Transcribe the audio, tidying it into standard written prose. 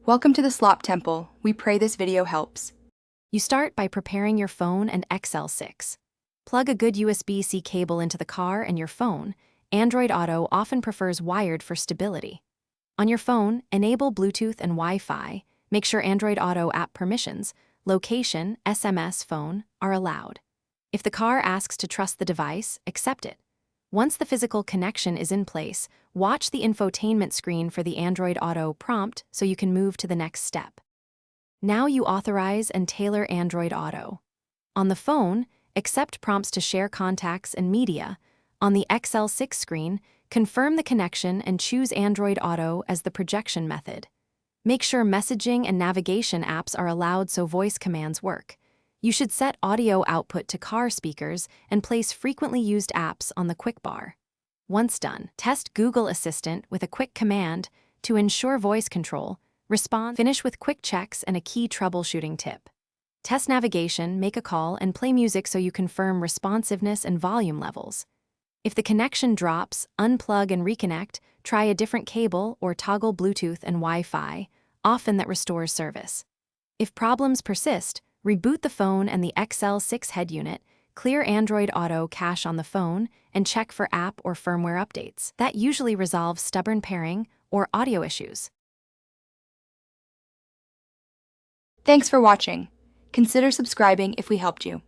Welcome to the Slop Temple. We pray this video helps. You start by preparing your phone and Xl6. Plug a good USB-C cable into the car and your phone. Android Auto often prefers wired for stability. On your phone, enable Bluetooth and Wi-Fi. Make sure Android Auto app permissions, location, SMS, phone are allowed. If the car asks to trust the device, accept it. Once the physical connection is in place, watch the infotainment screen for the Android Auto prompt so you can move to the next step. Now you authorize and tailor Android Auto. On the phone, accept prompts to share contacts and media. On the Xl6 screen, confirm the connection and choose Android Auto as the projection method. Make sure messaging and navigation apps are allowed so voice commands work. You should set audio output to car speakers and place frequently used apps on the quick bar. Once done, test Google Assistant with a quick command to ensure voice control. Finish with quick checks and a key troubleshooting tip. Test navigation, make a call, and play music so you confirm responsiveness and volume levels. If the connection drops, unplug and reconnect, try a different cable or toggle Bluetooth and Wi-Fi, often that restores service. If problems persist, reboot the phone and the Xl6 head unit, clear Android Auto cache on the phone, and check for app or firmware updates. That usually resolves stubborn pairing or audio issues. Thanks for watching. Consider subscribing if we helped you.